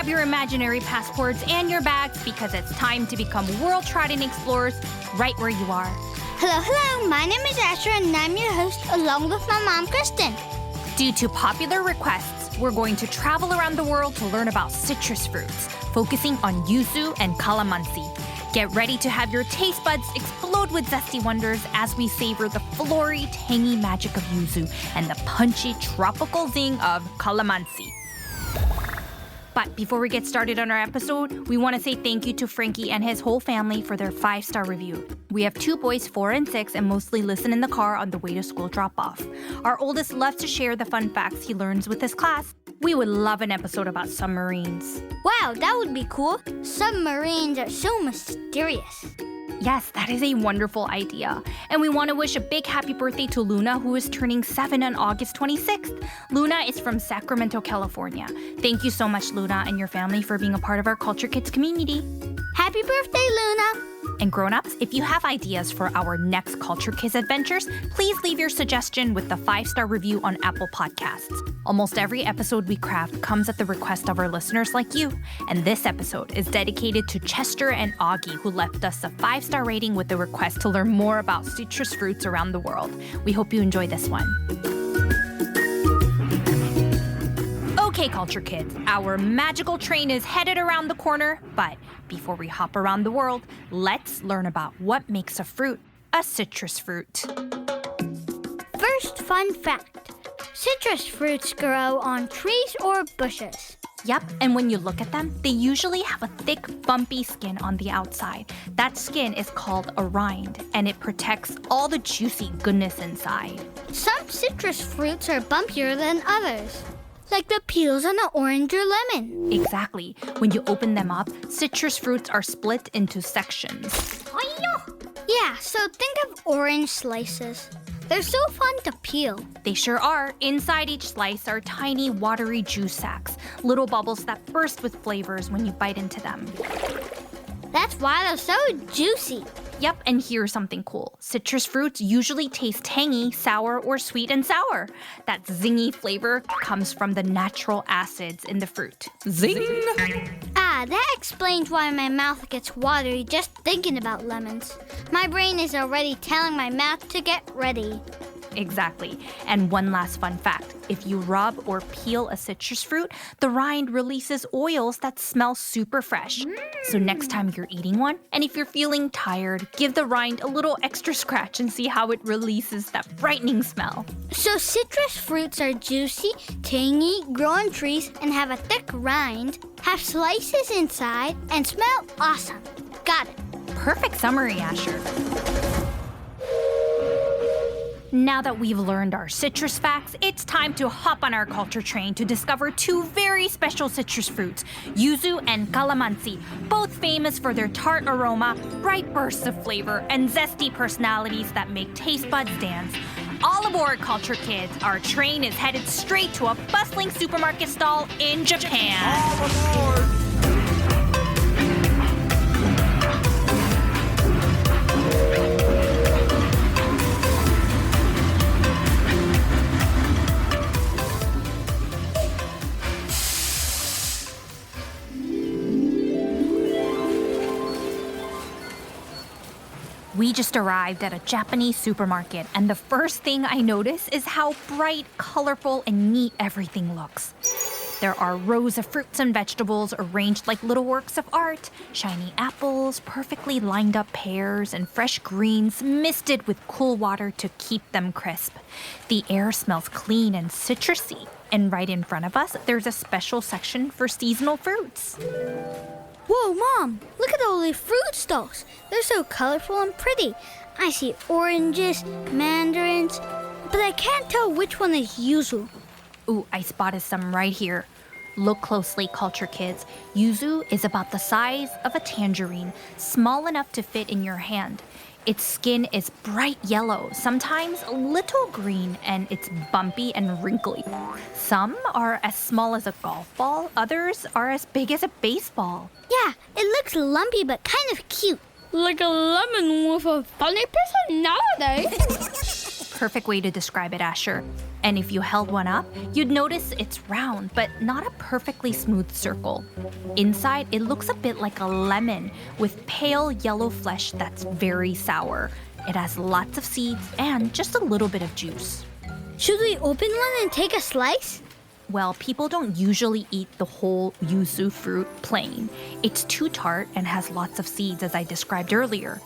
grab your imaginary passports and your bags because it's time to become world-trotting explorers right where you are. Hello. My name is Asher and I'm your host along with my mom, Kristen. Due to popular requests, we're going to travel around the world to learn about citrus fruits, focusing on yuzu and calamansi. Get ready to have your taste buds explode with zesty wonders as we savor the flory, tangy magic of yuzu and the punchy tropical zing of calamansi. But before we get started on our episode, we want to say thank you to Frankie and his whole family for their 5-star review. We have 2 boys, 4 and 6, and mostly listen in the car on the way to school drop-off. Our oldest loves to share the fun facts he learns with his class. We would love an episode about submarines. Wow, that would be cool. Submarines are so mysterious. Yes, that is a wonderful idea. And we want to wish a big happy birthday to Luna, who is turning 7 on August 26th. Luna is from Sacramento, California. Thank you so much, Luna, and your family for being a part of our Culture Kids community. Happy birthday, Luna! And grown-ups, if you have ideas for our next Culture Kids adventures, please leave your suggestion with the 5-star review on Apple Podcasts. Almost every episode we craft comes at the request of our listeners like you. And this episode is dedicated to Chester and Augie, who left us a 5-star rating with the request to learn more about citrus fruits around the world. We hope you enjoy this one. Okay, Culture Kids, our magical train is headed around the corner, but before we hop around the world, let's learn about what makes a fruit a citrus fruit. First fun fact. Citrus fruits grow on trees or bushes. Yep, and when you look at them, they usually have a thick, bumpy skin on the outside. That skin is called a rind, and it protects all the juicy goodness inside. Some citrus fruits are bumpier than others, like the peels on an orange or lemon. Exactly. When you open them up, citrus fruits are split into sections. Yeah, so think of orange slices. They're so fun to peel. They sure are. Inside each slice are tiny, watery juice sacs, little bubbles that burst with flavors when you bite into them. That's why they're so juicy. Yep, and here's something cool. Citrus fruits usually taste tangy, sour, or sweet and sour. That zingy flavor comes from the natural acids in the fruit. Zing! That explains why my mouth gets watery just thinking about lemons. My brain is already telling my mouth to get ready. Exactly. And one last fun fact. If you rub or peel a citrus fruit, the rind releases oils that smell super fresh. So next time you're eating one, and if you're feeling tired, give the rind a little extra scratch and see how it releases that brightening smell. So citrus fruits are juicy, tangy, grow on trees, and have a thick rind, have slices inside, and smell awesome. Got it. Perfect summary, Asher. Now that we've learned our citrus facts, it's time to hop on our culture train to discover 2 very special citrus fruits, yuzu and calamansi, both famous for their tart aroma, bright bursts of flavor, and zesty personalities that make taste buds dance. All aboard, Culture Kids. Our train is headed straight to a bustling supermarket stall in Japan. All aboard! We just arrived at a Japanese supermarket, and the first thing I notice is how bright, colorful, and neat everything looks. There are rows of fruits and vegetables arranged like little works of art, shiny apples, perfectly lined up pears, and fresh greens misted with cool water to keep them crisp. The air smells clean and citrusy, and right in front of us, there's a special section for seasonal fruits. Whoa, Mom! Look at all the fruit stalls. They're so colorful and pretty. I see oranges, mandarins, but I can't tell which one is yuzu. Ooh, I spotted some right here. Look closely, Culture Kids. Yuzu is about the size of a tangerine, small enough to fit in your hand. Its skin is bright yellow, sometimes a little green, and it's bumpy and wrinkly. Some are as small as a golf ball, others are as big as a baseball. Yeah, it looks lumpy but kind of cute. Like a lemon with a funny personality. perfect way to describe it, Asher. And if you held one up, you'd notice it's round, but not a perfectly smooth circle. Inside, it looks a bit like a lemon with pale yellow flesh that's very sour. It has lots of seeds and just a little bit of juice. Should we open one and take a slice? Well, people don't usually eat the whole yuzu fruit plain. It's too tart and has lots of seeds, as I described earlier.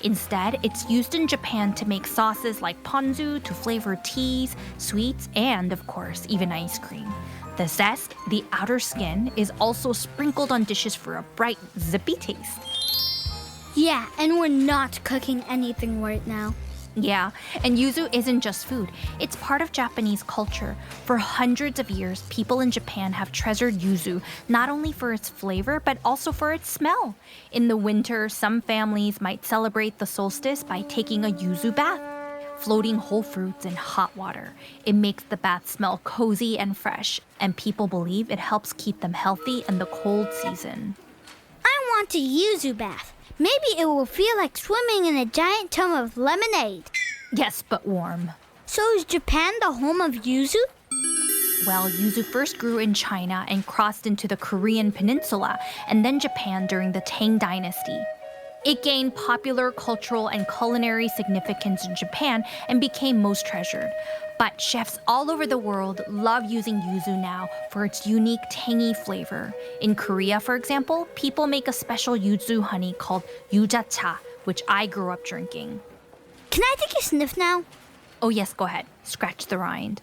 Instead, it's used in Japan to make sauces like ponzu to flavor teas, sweets, and, of course, even ice cream. The zest, the outer skin, is also sprinkled on dishes for a bright, zippy taste. Yeah, and we're not cooking anything right now. Yeah, and yuzu isn't just food. It's part of Japanese culture. For hundreds of years, people in Japan have treasured yuzu not only for its flavor, but also for its smell. In the winter, some families might celebrate the solstice by taking a yuzu bath, floating whole fruits in hot water. It makes the bath smell cozy and fresh, and people believe it helps keep them healthy in the cold season. I want a yuzu bath. Maybe it will feel like swimming in a giant tub of lemonade. Yes, but warm. So is Japan the home of yuzu? Well, yuzu first grew in China and crossed into the Korean peninsula and then Japan during the Tang dynasty. It gained popular cultural and culinary significance in Japan and became most treasured. But chefs all over the world love using yuzu now for its unique tangy flavor. In Korea, for example, people make a special yuzu honey called yujacha, which I grew up drinking. Can I take a sniff now? Oh yes, go ahead. Scratch the rind.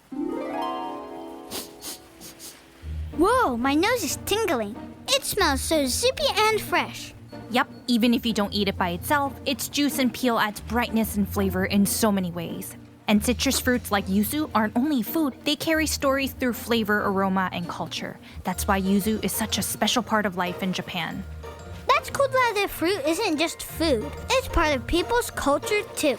Whoa, my nose is tingling. It smells so zippy and fresh. Yep, even if you don't eat it by itself, its juice and peel adds brightness and flavor in so many ways. And citrus fruits like yuzu aren't only food, they carry stories through flavor, aroma, and culture. That's why yuzu is such a special part of life in Japan. That's cool that the fruit isn't just food. It's part of people's culture too.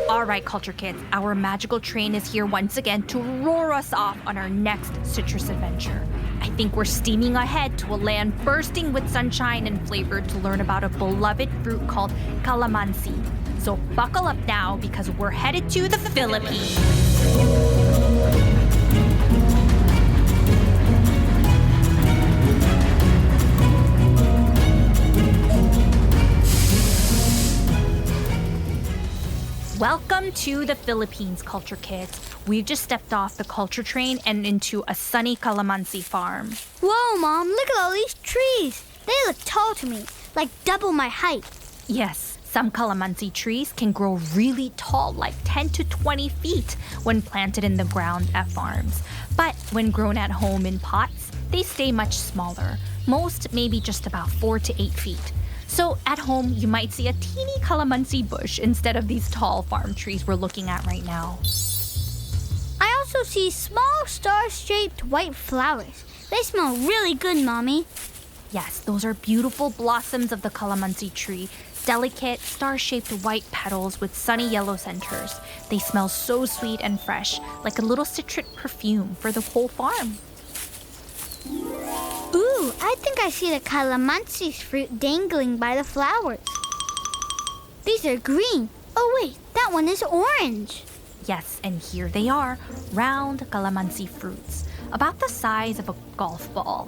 All right, culture kids, our magical train is here once again to roar us off on our next citrus adventure. I think we're steaming ahead to a land bursting with sunshine and flavor to learn about a beloved fruit called calamansi. So buckle up now because we're headed to the Philippines. Welcome to the Philippines, culture kids. We've just stepped off the culture train and into a sunny calamansi farm. Whoa, Mom, look at all these trees. They look tall to me, like double my height. Yes. Some calamansi trees can grow really tall, like 10 to 20 feet, when planted in the ground at farms. But when grown at home in pots, they stay much smaller, most maybe just about 4 to 8 feet. So at home, you might see a teeny calamansi bush instead of these tall farm trees we're looking at right now. I also see small star-shaped white flowers. They smell really good, Mommy. Yes, those are beautiful blossoms of the calamansi tree. Delicate, star-shaped white petals with sunny yellow centers. They smell so sweet and fresh, like a little citric perfume for the whole farm. Ooh, I think I see the calamansi fruit dangling by the flowers. These are green. Oh wait, that one is orange. Yes, and here they are, round calamansi fruits, about the size of a golf ball.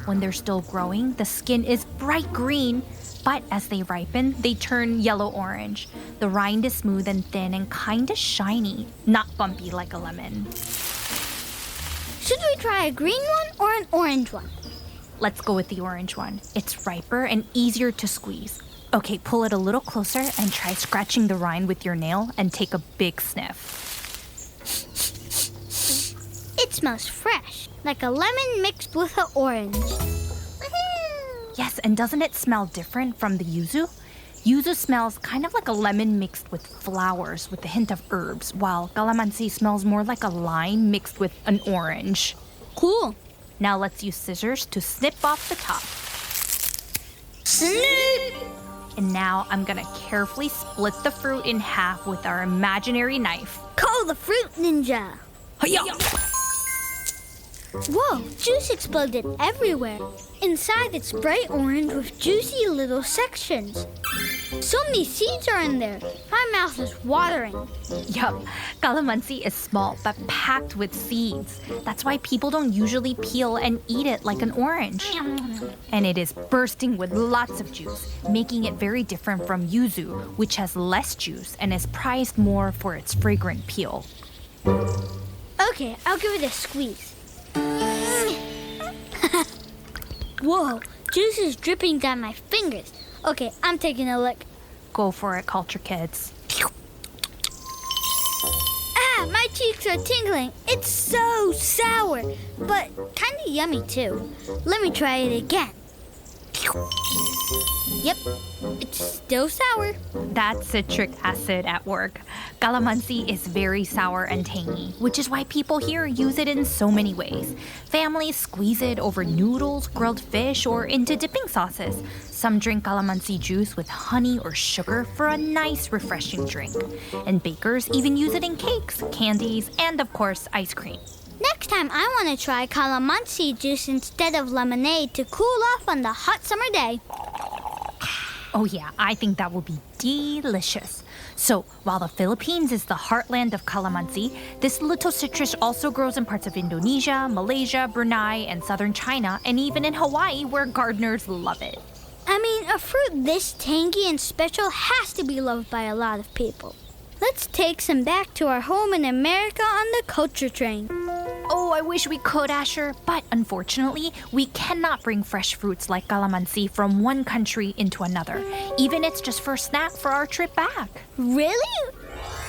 When they're still growing, the skin is bright green, but as they ripen, they turn yellow-orange. The rind is smooth and thin and kinda shiny, not bumpy like a lemon. Should we try a green one or an orange one? Let's go with the orange one. It's riper and easier to squeeze. Okay, pull it a little closer and try scratching the rind with your nail and take a big sniff. It smells fresh, like a lemon mixed with an orange. Yes, and doesn't it smell different from the yuzu? Yuzu smells kind of like a lemon mixed with flowers with a hint of herbs, while calamansi smells more like a lime mixed with an orange. Cool. Now let's use scissors to snip off the top. Snip! And now I'm gonna carefully split the fruit in half with our imaginary knife. Call the fruit ninja. Hi-ya! Whoa, juice exploded everywhere. Inside it's bright orange with juicy little sections. So many seeds are in there. My mouth is watering. Yup, calamansi is small but packed with seeds. That's why people don't usually peel and eat it like an orange. And it is bursting with lots of juice, making it very different from yuzu, which has less juice and is prized more for its fragrant peel. Okay, I'll give it a squeeze. Whoa, juice is dripping down my fingers. Okay, I'm taking a lick. Go for it, culture kids. Ah, my cheeks are tingling. It's so sour, but kind of yummy too. Let me try it again. Yep, it's still sour. That's citric acid at work. Calamansi is very sour and tangy, which is why people here use it in so many ways. Families squeeze it over noodles, grilled fish, or into dipping sauces. Some drink calamansi juice with honey or sugar for a nice, refreshing drink. And bakers even use it in cakes, candies, and of course, ice cream. Next time, I want to try calamansi juice instead of lemonade to cool off on the hot summer day. Oh yeah, I think that would be delicious. So, while the Philippines is the heartland of calamansi, this little citrus also grows in parts of Indonesia, Malaysia, Brunei, and southern China, and even in Hawaii, where gardeners love it. I mean, a fruit this tangy and special has to be loved by a lot of people. Let's take some back to our home in America on the culture train. Oh, I wish we could, Asher, but unfortunately, we cannot bring fresh fruits like calamansi from one country into another, even if it's just for a snack for our trip back. Really?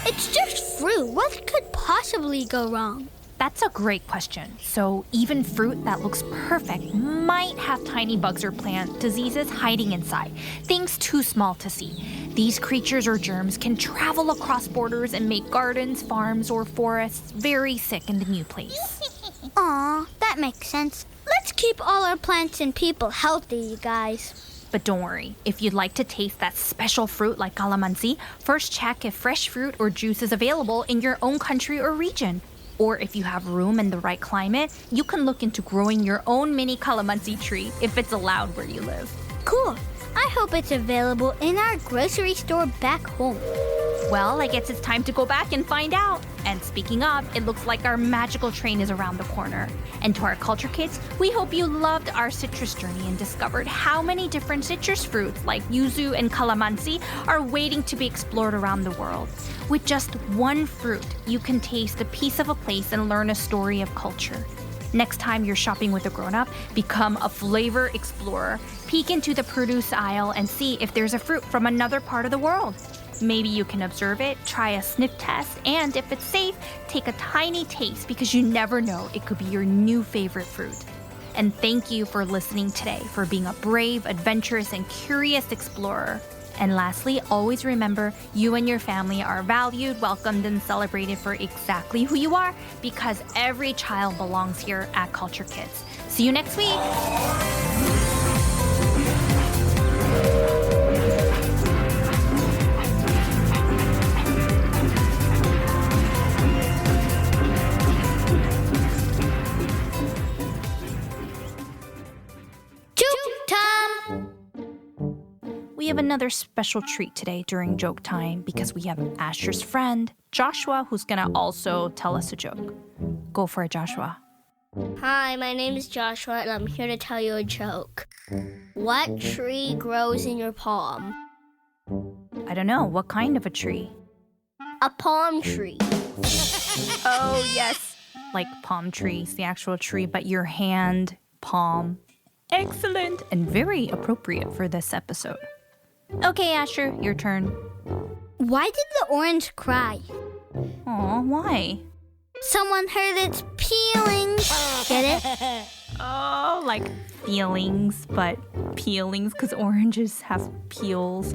It's just fruit. What could possibly go wrong? That's a great question. So even fruit that looks perfect might have tiny bugs or plant diseases hiding inside, things too small to see. These creatures or germs can travel across borders and make gardens, farms, or forests very sick in the new place. Aw, that makes sense. Let's keep all our plants and people healthy, you guys. But don't worry, if you'd like to taste that special fruit like calamansi, first check if fresh fruit or juice is available in your own country or region. Or if you have room and the right climate, you can look into growing your own mini calamansi tree if it's allowed where you live. Cool. I hope it's available in our grocery store back home. Well, I guess it's time to go back and find out. And speaking of, it looks like our magical train is around the corner. And to our culture kids, we hope you loved our citrus journey and discovered how many different citrus fruits like yuzu and calamansi are waiting to be explored around the world. With just one fruit, you can taste a piece of a place and learn a story of culture. Next time you're shopping with a grown-up, become a flavor explorer. Peek into the produce aisle and see if there's a fruit from another part of the world. Maybe you can observe it, try a sniff test, and if it's safe, take a tiny taste because you never know, it could be your new favorite fruit. And thank you for listening today, for being a brave, adventurous, and curious explorer. And lastly, always remember you and your family are valued, welcomed, and celebrated for exactly who you are because every child belongs here at Culture Kids. See you next week. We have another special treat today during joke time because we have Asher's friend, Joshua, who's gonna also tell us a joke. Go for it, Joshua. Hi, my name is Joshua, and I'm here to tell you a joke. What tree grows in your palm? I don't know, what kind of a tree? A palm tree. Oh, yes. Like palm trees, the actual tree, but your hand, palm. Excellent and very appropriate for this episode. Okay, Asher, your turn. Why did the orange cry? Aw, why? Someone hurt its peelings. Get it? Oh, like feelings, but peelings, because oranges have peels.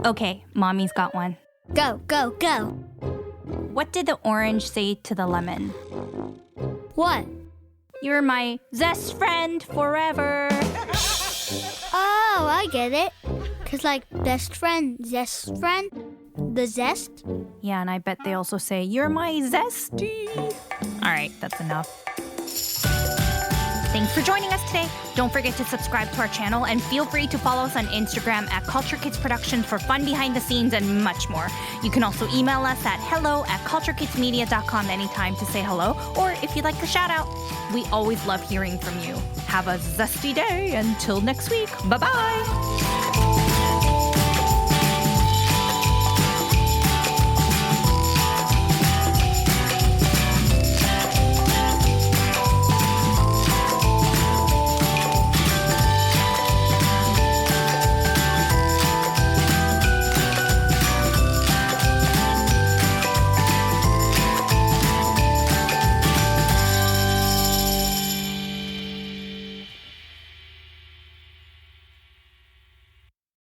Okay, Mommy's got one. Go, go, go. What did the orange say to the lemon? What? You're my zest friend forever. Oh, I get it. 'Cause like best friend, zest friend, the zest. Yeah, and I bet they also say, you're my zesty. All right, that's enough. Thanks for joining us today. Don't forget to subscribe to our channel and feel free to follow us on Instagram at Culture Kids Productions for fun behind the scenes and much more. You can also email us at hello@culturekidsmedia.com anytime to say hello or if you'd like a shout out. We always love hearing from you. Have a zesty day until next week. Bye-bye.